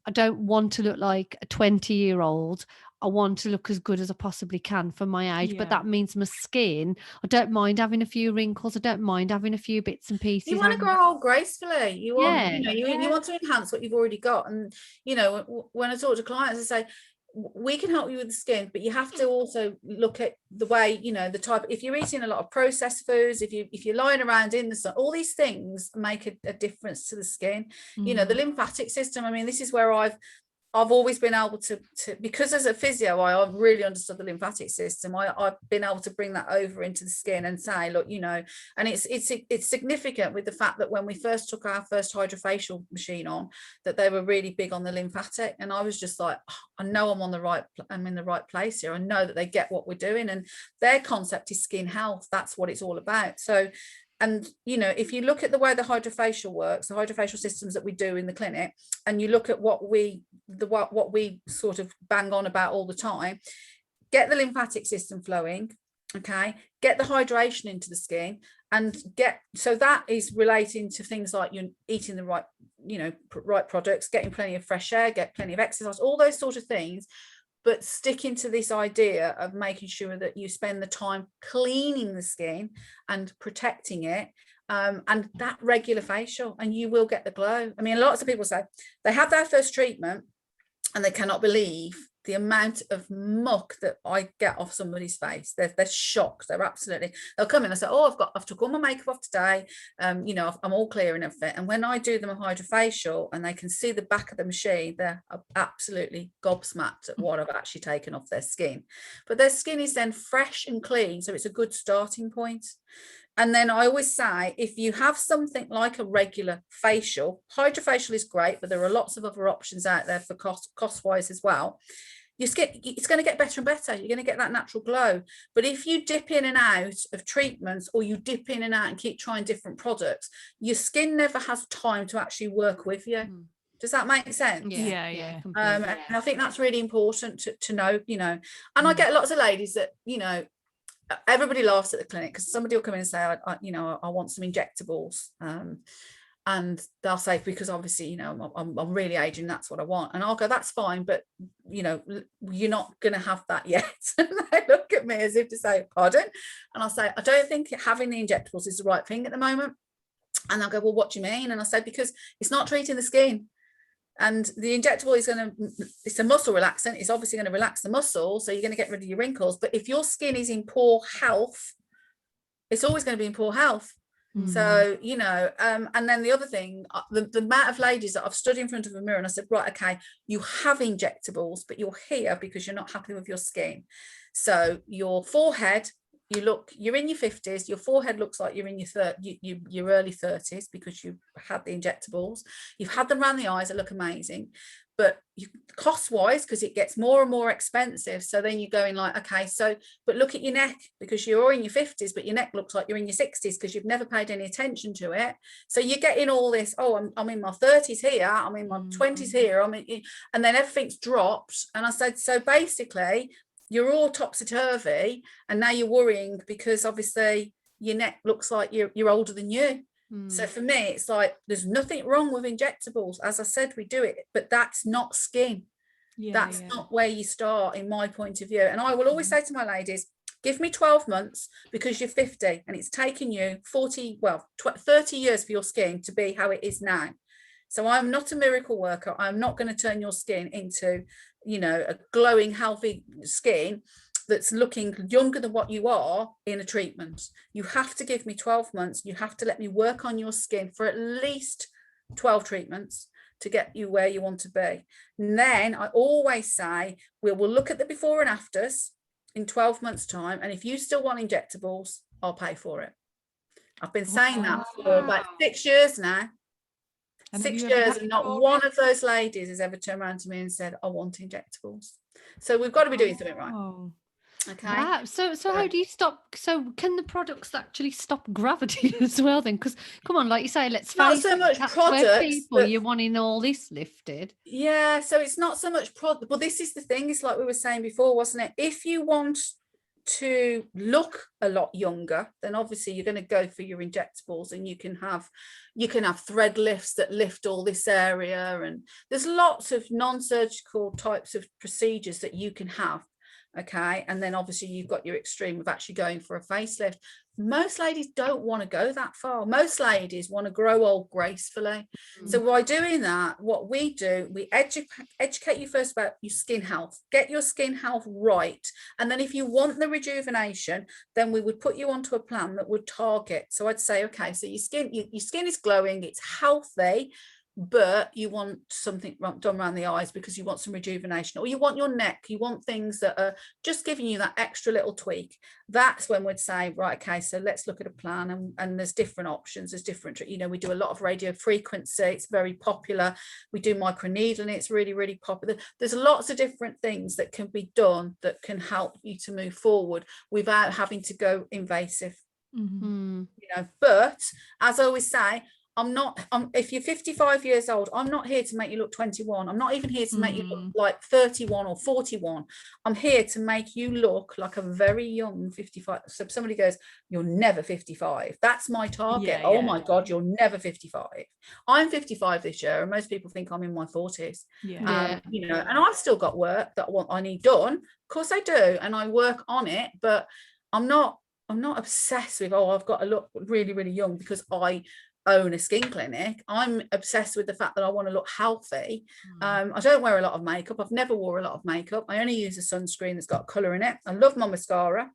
I don't want to look like a 20-year-old. I want to look as good as I possibly can for my age, but that means my skin, I don't mind having a few wrinkles. I don't mind having a few bits and pieces. You want to grow old gracefully. You want, you want to enhance what you've already got. And, when I talk to clients, I say, we can help you with the skin, but you have to also look at the way, the type, if you're eating a lot of processed foods, if you're lying around in the sun, all these things make a difference to the skin. The lymphatic system. I mean, this is where I've always been able to because as a physio, I've really understood the lymphatic system. I've been able to bring that over into the skin and say, look, and it's significant with the fact that when we first took our first hydrofacial machine on, that they were really big on the lymphatic. And I was just like, I know I'm in the right place here. I know that they get what we're doing, and their concept is skin health. That's what it's all about. So, and, if you look at the way the hydrofacial works, the hydrofacial systems that we do in the clinic, and you look at what we sort of bang on about all the time, get the lymphatic system flowing, okay, get the hydration into the skin, and so that is relating to things like you're eating the right, right products, getting plenty of fresh air, get plenty of exercise, all those sort of things. But sticking to this idea of making sure that you spend the time cleaning the skin and protecting it, and that regular facial, and you will get the glow. I mean, lots of people say they have their first treatment and they cannot believe the amount of muck that I get off somebody's face. They're shocked. They'll come in and say, oh, I've took all my makeup off today. I'm all clear and everything. And when I do them a hydrofacial and they can see the back of the machine, they're absolutely gobsmacked at what I've actually taken off their skin. But their skin is then fresh and clean. So it's a good starting point. And then I always say, if you have something like a regular facial, hydrofacial is great, but there are lots of other options out there for cost-wise as well. Your skin, it's going to get better and better. You're going to get that natural glow. But if you dip in and out of treatments, or you dip in and out and keep trying different products, your skin never has time to actually work with you. Does that make sense? Yeah. And I think that's really important to know, and I get lots of ladies that, everybody laughs at the clinic because somebody will come in and say, I want some injectables, and they'll say, because obviously, I'm really aging, that's what I want. And I'll go, that's fine, but you're not going to have that yet. And they look at me as if to say, pardon? And I'll say, I don't think having the injectables is the right thing at the moment. And they'll go, well, what do you mean? And I say, because it's not treating the skin. And the injectable it's a muscle relaxant. It's obviously going to relax the muscle. So you're going to get rid of your wrinkles. But if your skin is in poor health, it's always going to be in poor health. So, and then the other thing, the amount of ladies that I've stood in front of a mirror and I said, right, okay, you have injectables, but you're here because you're not happy with your skin. So your forehead, you're in your 50s, your forehead looks like you're in your early 30s because you've had the injectables. You've had them around the eyes that look amazing, but cost-wise, because it gets more and more expensive. So then you're going like, okay, but look at your neck, because you're in your 50s, but your neck looks like you're in your 60s because you've never paid any attention to it. So you're getting all this, I'm in my 30s here, I'm in my 20s here, and then everything's dropped. And I said, so basically, you're all topsy-turvy, and now you're worrying because obviously your neck looks like you're older than you. So for me, it's like, there's nothing wrong with injectables. As I said, we do it, but that's not skin. That's not where you start, in my point of view. And I will always say to my ladies, give me 12 months, because you're 50 and it's taken you 30 years for your skin to be how it is now. So I'm not a miracle worker. I'm not going to turn your skin into, a glowing, healthy skin that's looking younger than what you are in a treatment. You have to give me 12 months. You have to let me work on your skin for at least 12 treatments to get you where you want to be. And then I always say, we'll look at the before and afters in 12 months time. And if you still want injectables, I'll pay for it. I've been saying that for about 6 years now. And 6 years, and not one of those ladies has ever turned around to me and said, I want injectables. So we've got to be doing something right. Okay. Wow. So how do you stop? So can the products actually stop gravity as well then? Because come on, like you say, let's face so much products. People, you're wanting all this lifted. Yeah. So it's not so much product. Well, this is the thing. It's like we were saying before, wasn't it? If you want to look a lot younger, then obviously you're going to go for your injectables, and you can have thread lifts that lift all this area, and there's lots of non-surgical types of procedures that you can have. Okay. And then obviously you've got your extreme of actually going for a facelift. Most ladies don't want to go that far. Most ladies want to grow old gracefully. So by doing that, what we do, we educate you first about your skin health, get your skin health right. And then if you want the rejuvenation, then we would put you onto a plan that would target. So I'd say, okay, so your skin is glowing, it's healthy, but you want something done around the eyes because you want some rejuvenation, or you want your neck, you want things that are just giving you that extra little tweak. That's when we'd say, right, okay, so let's look at a plan. And there's different options, there's different, we do a lot of radio frequency, it's very popular. We do microneedling, it's really, really popular. There's lots of different things that can be done that can help you to move forward without having to go invasive. But as I always say, if you're 55 years old, I'm not here to make you look 21. I'm not even here to make you look like 31 or 41. I'm here to make you look like a very young 55. So if somebody goes, you're never 55. That's my target. My God, you're never 55. I'm 55 this year, and most people think I'm in my 40s. And I've still got work that I need done. Of course I do. And I work on it, but I'm not obsessed with, I've got to look really, really young because I own a skin clinic. I'm obsessed with the fact that I want to look healthy. I don't wear a lot of makeup. I've never wore a lot of makeup. I only use a sunscreen that's got colour in it. I love my mascara.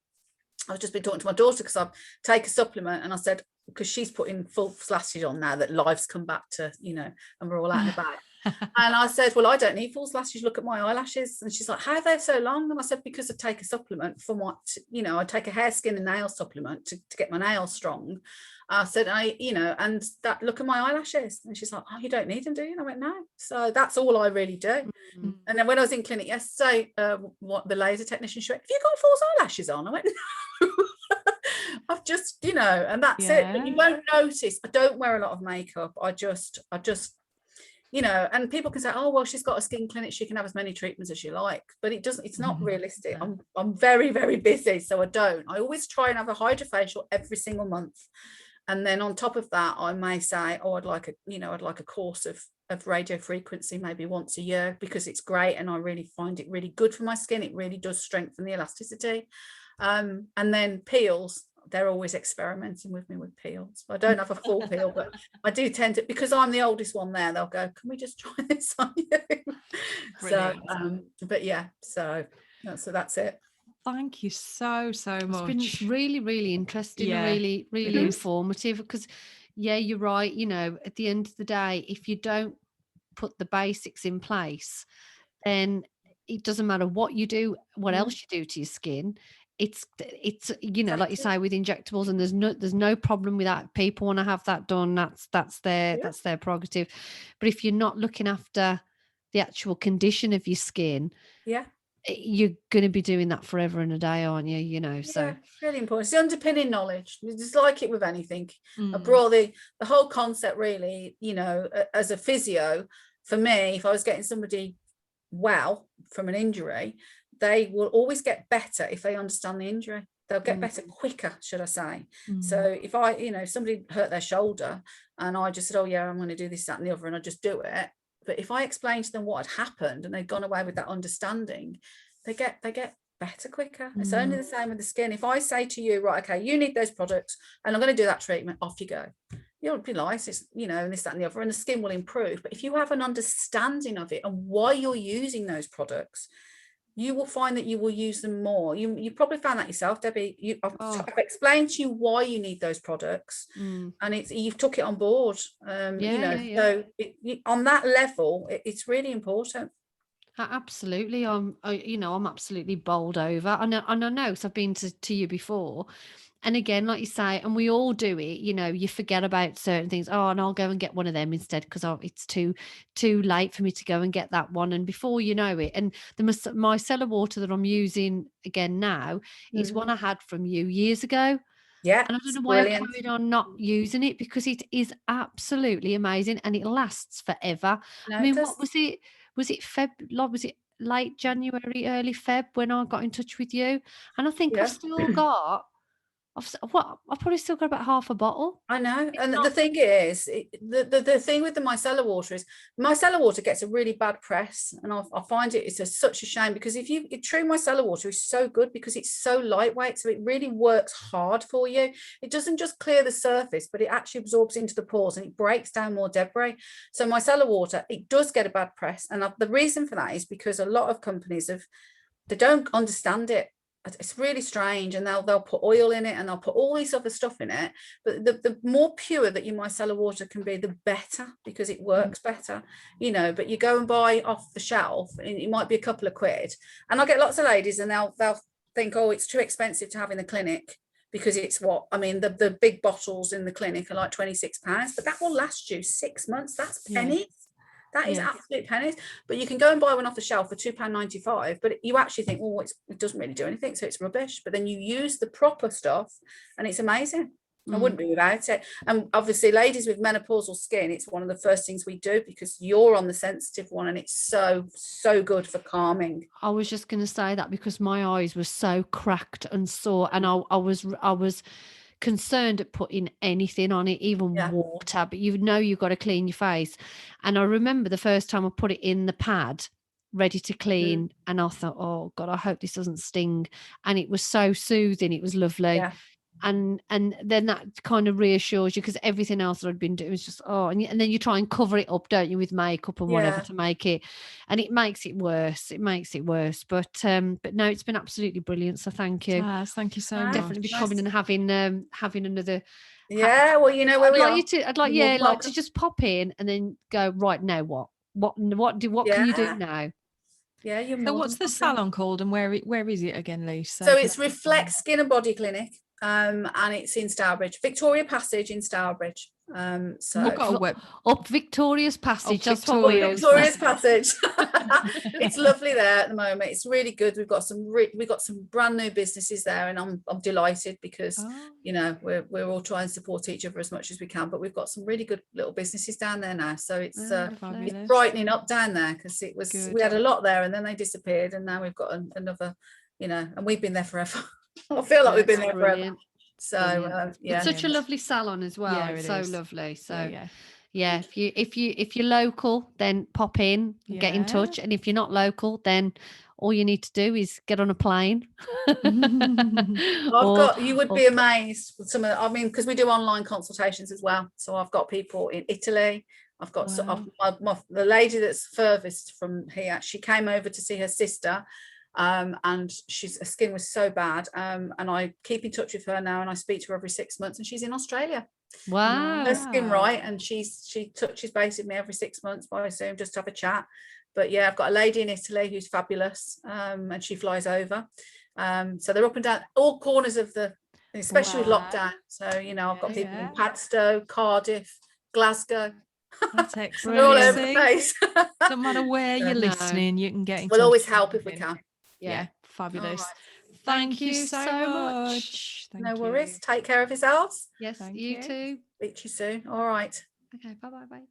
I've just been talking to my daughter because I take a supplement, and I said, because she's putting full lashes on now that life's come back to, and we're all out and about. And I said, well, I don't need false lashes. Look at my eyelashes. And she's like, how are they so long? And I said, because I take a supplement for I take a hair, skin and nail supplement to get my nails strong. I said, and that, look at my eyelashes. And she's like, oh, you don't need them, do you? And I went, no. So that's all I really do. And then when I was in clinic yesterday, what the laser technician showed, have you got false eyelashes on? I went, no. I've just, and that's it. But you won't notice. I don't wear a lot of makeup. I just and people can say, oh, well, she's got a skin clinic, she can have as many treatments as she likes, but it's not realistic. I'm very, very busy, so I always try and have a hydrofacial every single month. And then on top of that, I may say, oh, I'd like a course of radio frequency maybe once a year, because it's great and I really find it really good for my skin. It really does strengthen the elasticity. And then peels, they're always experimenting with me with peels. I don't have a full peel, but I do tend to, because I'm the oldest one there, they'll go, can we just try this on you? So that's it. Thank you so much. It's been really, really interesting and really, really informative, because you're right. At the end of the day, if you don't put the basics in place, then it doesn't matter what you do, what else you do to your skin. It's exactly. Like you say, with injectables, and there's no problem with that. People want to have that done. That's their prerogative. But if you're not looking after the actual condition of your skin, you're going to be doing that forever and a day, aren't you? So it's really important. It's the underpinning knowledge. It's just like it with anything. I brought the whole concept really, as a physio. For me, if I was getting somebody well from an injury, they will always get better if they understand the injury. They'll get better quicker, should I say. So if if somebody hurt their shoulder and I just said, oh yeah, I'm going to do this, that and the other, and I just do it. But if I explained to them what had happened and they'd gone away with that understanding, they get better quicker. It's only the same with the skin. If I say to you, right, okay, you need those products and I'm going to do that treatment, off you go. You'll be nice, it's, and this, that and the other, and the skin will improve. But if you have an understanding of it and why you're using those products, you will find that you will use them more. You probably found that yourself, Debbie. I've explained to you why you need those products, and you've took it on board. So on that level, it's really important. Absolutely, I'm absolutely bowled over, and I know, because I've been to you before. And again, like you say, and we all do it, you forget about certain things. Oh, and I'll go and get one of them instead because it's too late for me to go and get that one. And before you know it, and the micellar water that I'm using again now is one I had from you years ago. Yeah. And I don't know why I carried on not using it, because it is absolutely amazing and it lasts forever. No, I mean, what was it? Was it was it late January, early Feb when I got in touch with you? And I think I've still got... I've probably still got about half a bottle. I know. And the thing is, the thing with the micellar water is micellar water gets a really bad press. And I find it's such a shame, because true micellar water is so good because it's so lightweight. So it really works hard for you. It doesn't just clear the surface, but it actually absorbs into the pores and it breaks down more debris. So micellar water, it does get a bad press. And the reason for that is because a lot of companies they don't understand it. It's really strange, and they'll put oil in it and they'll put all this other stuff in it, but the more pure that your micellar water can be, the better, because it works better, but you go and buy off the shelf and it might be a couple of quid, and I get lots of ladies and they'll think, oh, it's too expensive to have in the clinic, because it's the big bottles in the clinic are like £26, but that will last you 6 months. That's pennies. That is absolute pennies. But you can go and buy one off the shelf for £2.95, but you actually think, well, it doesn't really do anything, so it's rubbish. But then you use the proper stuff and it's amazing. I wouldn't be without it. And obviously, ladies with menopausal skin, it's one of the first things we do, because you're on the sensitive one, and it's so good for calming. I was just going to say that, because my eyes were so cracked and sore, and I was concerned at putting anything on it, even water, but you've got to clean your face. And I remember the first time I put it in the pad ready to clean, and I thought, oh God, I hope this doesn't sting. And it was so soothing, it was lovely. And then that kind of reassures you, because everything else that I'd been doing was just and then you try and cover it up, don't you, with makeup and whatever to make it, and it makes it worse. But no, it's been absolutely brilliant, so thank you. Thank you so much. Definitely be coming and having another. Well, where we are. I'd like to just pop in and then go, right, now what can you do now? Yeah, so what's the salon called, and where is it again, Lisa? So it's Reflect Skin and Body Clinic, and it's in Stourbridge, Victoria Passage in Stourbridge. Up Victoria's Passage. Victoria's Passage. It's lovely there at the moment. It's really good. We've got some brand new businesses there, and I'm delighted, because we're all trying to support each other as much as we can. But we've got some really good little businesses down there now, so it's brightening up down there, because we had a lot there and then they disappeared, and now we've got another, and we've been there forever. I feel like we've been there forever. So it's such a lovely salon as well. It's so lovely. So if you're local, then pop in and get in touch, and if you're not local, then all you need to do is get on a plane. You would be amazed with some of because we do online consultations as well. So I've got people in Italy. I've got the lady that's furthest from here. She came over to see her sister. And her skin was so bad, and I keep in touch with her now, and I speak to her every 6 months, and she's in Australia. Wow. Her skin right, and she touches base with me every 6 months by Zoom, just to have a chat. But I've got a lady in Italy who's fabulous, and she flies over. So they're up and down all corners of especially with lockdown. So I've got people in Padstow, Cardiff, Glasgow. That's excellent. They're all over the place. No matter where you're listening, you can get in touch. We'll always help if we can. Yeah, fabulous. Right. Thank you so much. No worries. Take care of yourselves. Yes, you too. Speak to you soon. All right. Okay, bye.